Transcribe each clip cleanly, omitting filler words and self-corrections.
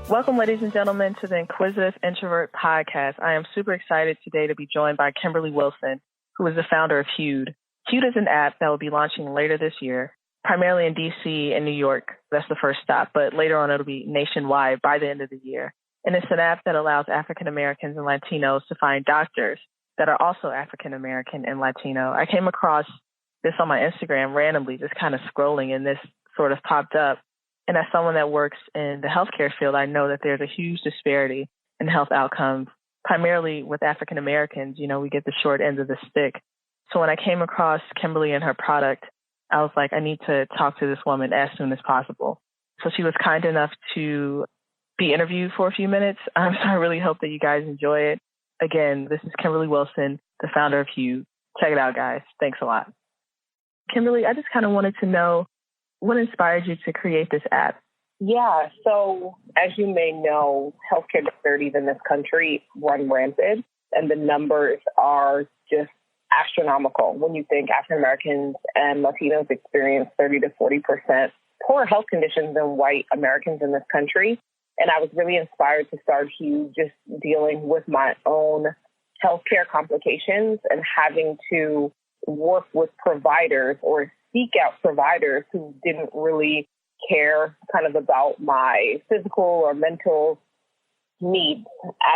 Welcome, ladies and gentlemen, to the Inquisitive Introvert podcast. I am super excited today to be joined by Kimberly Wilson, who is the founder of HUED. HUED is an app that will be launching later this year, primarily in D.C. and New York. That's the first stop, but later on it'll be nationwide by the end of the year. And it's an app that allows African Americans and Latinos to find doctors that are also African American and Latino. I came across this on my Instagram randomly, just kind of scrolling, and this sort of popped up. And as someone that works in the healthcare field, I know that there's a huge disparity in health outcomes, primarily with African Americans. You know, we get the short end of the stick. So when I came across Kimberly and her product, I was like, I need to talk to this woman as soon as possible. So she was kind enough to be interviewed for a few minutes. So I really hope that you guys enjoy it. Again, this is Kimberly Wilson, the founder of HUED. Check it out, guys. Thanks a lot. Kimberly, I just kind of wanted to know, what inspired you to create this app? Yeah, so as you may know, healthcare disparities in this country run rampant, and the numbers are just astronomical. When you think African Americans and Latinos experience 30 to 40% poorer health conditions than white Americans in this country. And I was really inspired to start HUED just dealing with my own healthcare complications and having to work with providers or seek out providers who didn't really care kind of about my physical or mental needs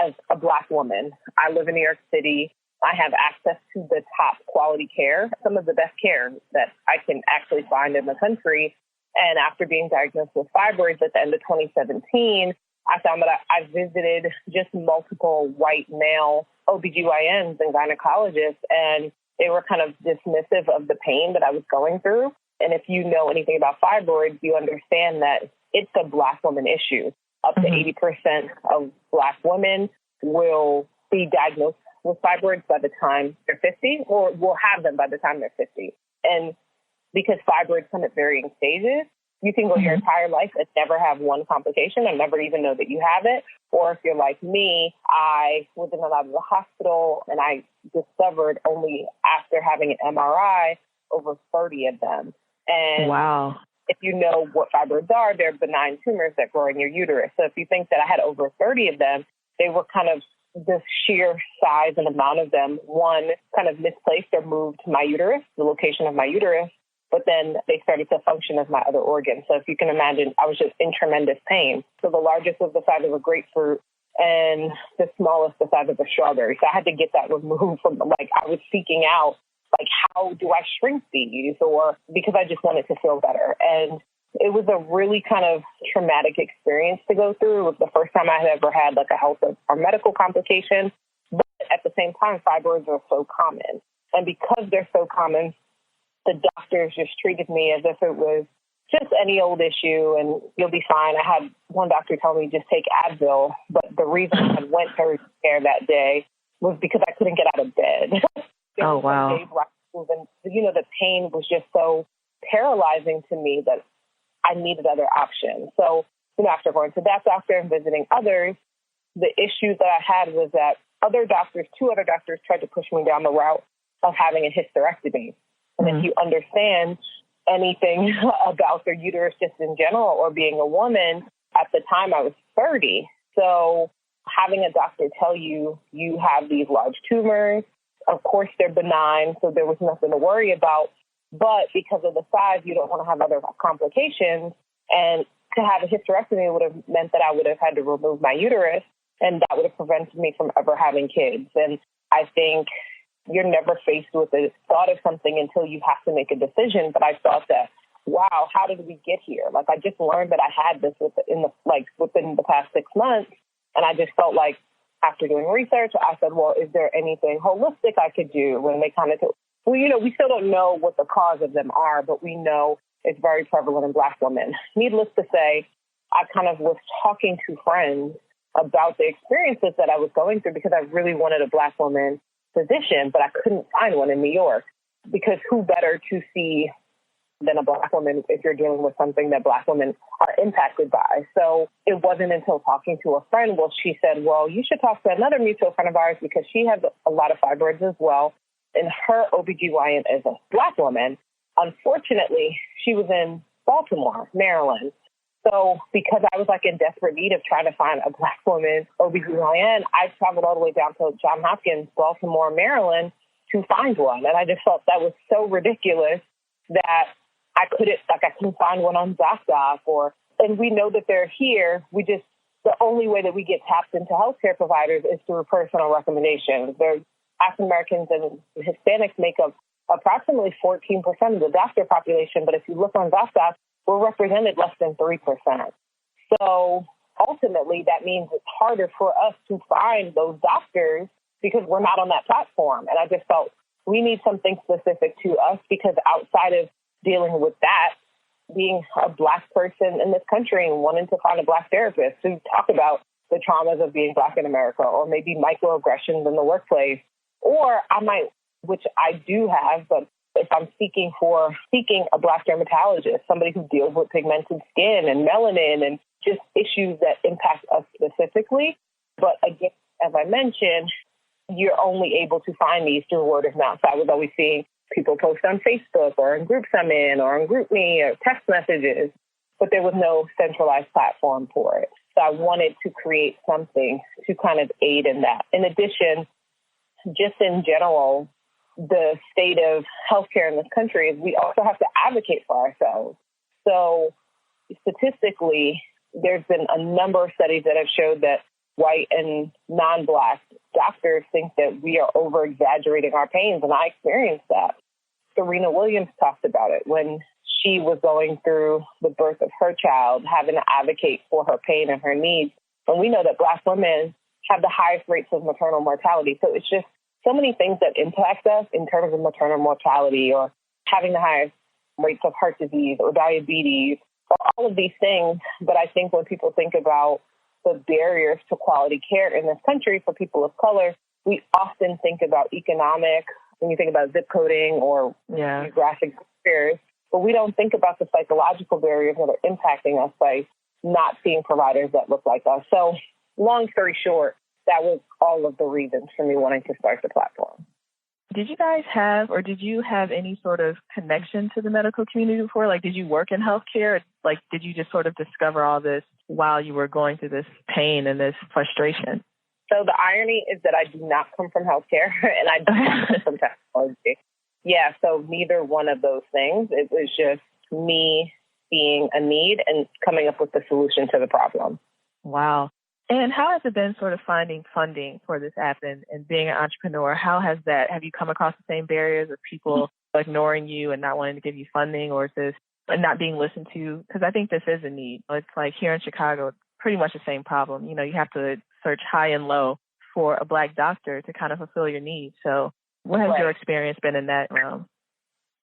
as a Black woman. I live in New York City. I have access to the top quality care, some of the best care that I can actually find in the country. And after being diagnosed with fibroids at the end of 2017, I found that I visited just multiple white male OBGYNs and gynecologists, and they were kind of dismissive of the pain that I was going through. And if you know anything about fibroids, you understand that it's a Black woman issue. Up to 80% of Black women will be diagnosed with fibroids by the time they're 50, or will have them by the time they're 50. And because fibroids come at varying stages, you can go your entire life and never have one complication and never even know that you have it. Or if you're like me, I was in and out of the hospital and I discovered only after having an MRI over 30 of them. And wow. If you know what fibroids are, they're benign tumors that grow in your uterus. So if you think that I had over 30 of them, they were kind of the sheer size and amount of them. One kind of misplaced or moved my uterus, the location of my uterus. But then they started to function as my other organs. So if you can imagine, I was just in tremendous pain. So the largest was the size of a grapefruit and the smallest the size of a strawberry. So I had to get that removed from, I was seeking out, how do I shrink these? Or because I just wanted to feel better. And it was a really kind of traumatic experience to go through. It was the first time I had ever had a health or medical complication. But at the same time, fibroids are so common. And because they're so common, the doctors just treated me as if it was just any old issue and you'll be fine. I had one doctor tell me just take Advil, but the reason I went to care that day was because I couldn't get out of bed. Oh, wow. And, the pain was just so paralyzing to me that I needed other options. So, after going to that doctor and visiting others, the issues that I had was that two other doctors tried to push me down the route of having a hysterectomy. And if you understand anything about their uterus just in general or being a woman, at the time I was 30. So having a doctor tell you you have these large tumors, of course they're benign, so there was nothing to worry about. But because of the size, you don't want to have other complications. And to have a hysterectomy would have meant that I would have had to remove my uterus, and that would have prevented me from ever having kids. And I think you're never faced with the thought of something until you have to make a decision. But I thought that, wow, how did we get here? I just learned that I had this within the past 6 months. And I just felt like after doing research, I said, well, is there anything holistic I could do? When they kind of said, well, we still don't know what the cause of them are, but we know it's very prevalent in Black women. Needless to say, I kind of was talking to friends about the experiences that I was going through because I really wanted a Black woman physician, but I couldn't find one in New York because who better to see than a Black woman if you're dealing with something that Black women are impacted by. So it wasn't until talking to a friend, she said, well, you should talk to another mutual friend of ours because she has a lot of fibroids as well. And her OBGYN is a Black woman. Unfortunately, she was in Baltimore, Maryland. So because I was like in desperate need of trying to find a Black woman OBGYN, I traveled all the way down to Johns Hopkins, Baltimore, Maryland to find one. And I just felt that was so ridiculous that I couldn't find one on ZocDoc and we know that they're here. The only way that we get tapped into healthcare providers is through personal recommendations. African Americans and Hispanics make up approximately 14% of the doctor population, but if you look on ZocDoc, we're represented less than 3%. So ultimately, that means it's harder for us to find those doctors because we're not on that platform. And I just felt we need something specific to us because outside of dealing with that, being a Black person in this country and wanting to find a Black therapist to talk about the traumas of being Black in America or maybe microaggressions in the workplace, or I might, which I do have, but if I'm seeking a Black dermatologist, somebody who deals with pigmented skin and melanin and just issues that impact us specifically. But again, as I mentioned, you're only able to find these through word of mouth. So I was always seeing people post on Facebook or in groups I'm in or in GroupMe or text messages, but there was no centralized platform for it. So I wanted to create something to kind of aid in that. In addition, just in general, the state of healthcare in this country is we also have to advocate for ourselves. So statistically, there's been a number of studies that have showed that white and non-Black doctors think that we are over-exaggerating our pains, and I experienced that. Serena Williams talked about it when she was going through the birth of her child, having to advocate for her pain and her needs. And we know that Black women have the highest rates of maternal mortality. So it's just so many things that impact us in terms of maternal mortality or having the highest rates of heart disease or diabetes or all of these things. But I think when people think about the barriers to quality care in this country for people of color, we often think about economic, when you think about zip coding or geographic barriers, but we don't think about the psychological barriers that are impacting us by not seeing providers that look like us. So long story short, that was all of the reasons for me wanting to start the platform. Did you guys have, or did you have any sort of connection to the medical community before? Like, did you work in healthcare? Like, did you just sort of discover all this while you were going through this pain and this frustration? So the irony is that I do not come from healthcare and I do not come from technology. Yeah, so neither one of those things. It was just me seeing a need and coming up with the solution to the problem. Wow. And how has it been sort of finding funding for this app and being an entrepreneur? How has that, have you come across the same barriers of people ignoring you and not wanting to give you funding, or is this not being listened to? Because I think this is a need. It's like here in Chicago, it's pretty much the same problem. You know, you have to search high and low for a Black doctor to kind of fulfill your needs. So what has your experience been in that realm?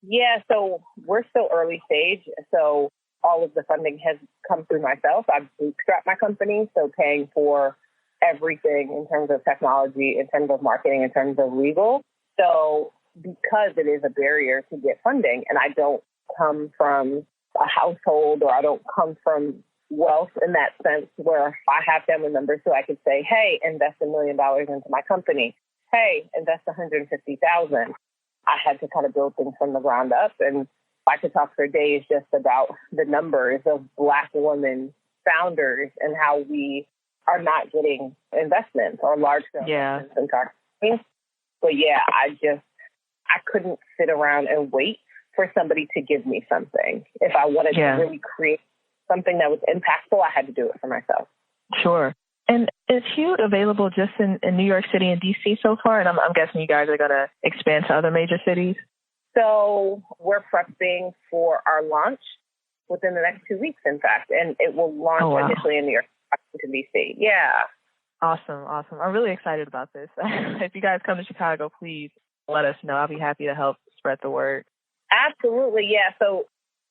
Yeah, so we're still early stage. So all of the funding has come through myself. I've bootstrapped my company, so paying for everything in terms of technology, in terms of marketing, in terms of legal. So because it is a barrier to get funding, and I don't come from a household or I don't come from wealth in that sense where I have family members who I could say, hey, invest $1 million into my company. Hey, invest $150,000. I had to kind of build things from the ground up, and I could talk for days just about the numbers of Black women founders and how we are not getting investments or large-scale investments in our companies. But I couldn't sit around and wait for somebody to give me something. If I wanted to really create something that was impactful, I had to do it for myself. Sure. And is HUED available just in New York City and D.C. so far? And I'm guessing you guys are going to expand to other major cities? So we're prepping for our launch within the next 2 weeks, in fact, and it will launch initially in New York, Washington, D.C. Yeah. Awesome. I'm really excited about this. If you guys come to Chicago, please let us know. I'll be happy to help spread the word. Absolutely, yeah. So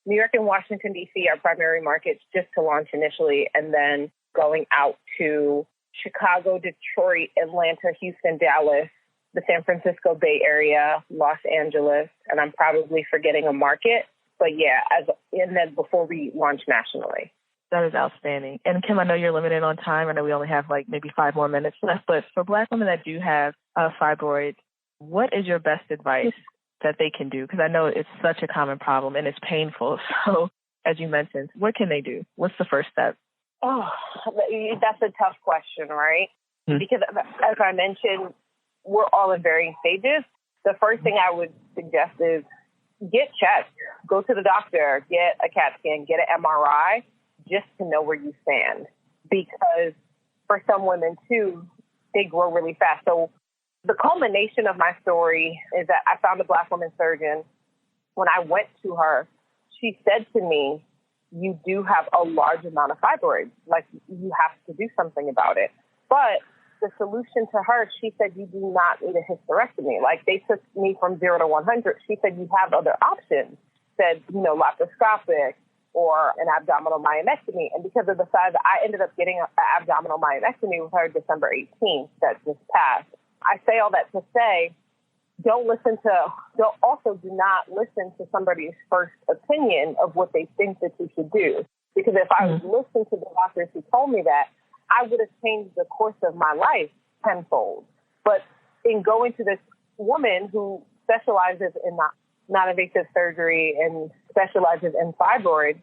New York and Washington, D.C. are primary markets just to launch initially, and then going out to Chicago, Detroit, Atlanta, Houston, Dallas, the San Francisco Bay Area, Los Angeles, and I'm probably forgetting a market. But and then before we launch nationally. That is outstanding. And Kim, I know you're limited on time. I know we only have maybe 5 more minutes left. But for Black women that do have fibroids, what is your best advice that they can do? Because I know it's such a common problem and it's painful. So as you mentioned, what can they do? What's the first step? Oh, that's a tough question, right? Mm-hmm. Because as I mentioned, we're all in varying stages. The first thing I would suggest is get checked. Go to the doctor, get a CAT scan, get an MRI, just to know where you stand. Because for some women, too, they grow really fast. So the culmination of my story is that I found a Black woman surgeon. When I went to her, she said to me, you do have a large amount of fibroids. Like, you have to do something about it. But the solution to her, she said, you do not need a hysterectomy. Like, they took me from 0 to 100. She said, you have other options. Said, laparoscopic or an abdominal myomectomy. And because of the size, I ended up getting an abdominal myomectomy with her December 18th that just passed. I say all that to say, do not listen to somebody's first opinion of what they think that you should do. Because if I was listening to the doctors who told me that, I would have changed the course of my life tenfold. But in going to this woman who specializes in non-invasive surgery and specializes in fibroids,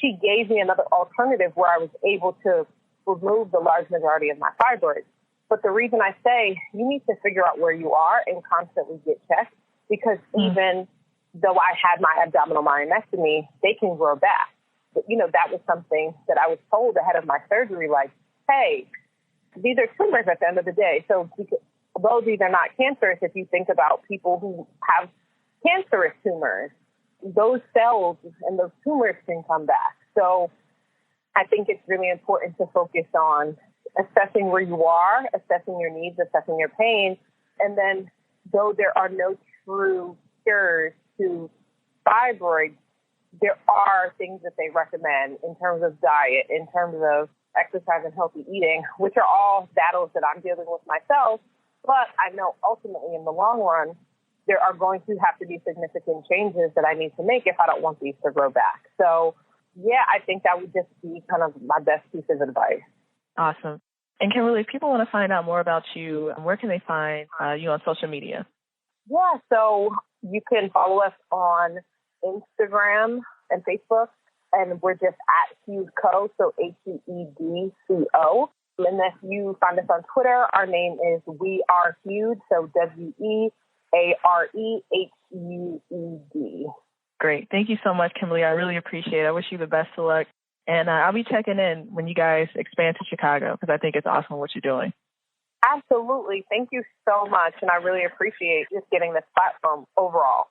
she gave me another alternative where I was able to remove the large majority of my fibroids. But the reason I say you need to figure out where you are and constantly get checked, because even though I had my abdominal myomectomy, they can grow back. But, that was something that I was told ahead of my surgery, like, hey, these are tumors at the end of the day. So although these are not cancerous, if you think about people who have cancerous tumors, those cells and those tumors can come back. So I think it's really important to focus on assessing where you are, assessing your needs, assessing your pain. And then, though there are no true cures to fibroids, there are things that they recommend in terms of diet, in terms of exercise and healthy eating, which are all battles that I'm dealing with myself. But I know ultimately in the long run, there are going to have to be significant changes that I need to make if I don't want these to grow back. So, yeah, I think that would just be kind of my best piece of advice. Awesome. And Kimberly, if people want to find out more about you, where can they find you on social media? Yeah, so you can follow us on Instagram and Facebook, and we're just at HUEDCO, so HUEDCO. And if you find us on Twitter, our name is We Are HUED, so WEAREHUED. Great. Thank you so much, Kimberly. I really appreciate it. I wish you the best of luck. And I'll be checking in when you guys expand to Chicago, because I think it's awesome what you're doing. Absolutely. Thank you so much. And I really appreciate just getting this platform overall.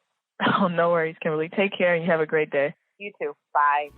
Oh, no worries, Kimberly. Take care and you have a great day. You too. Bye.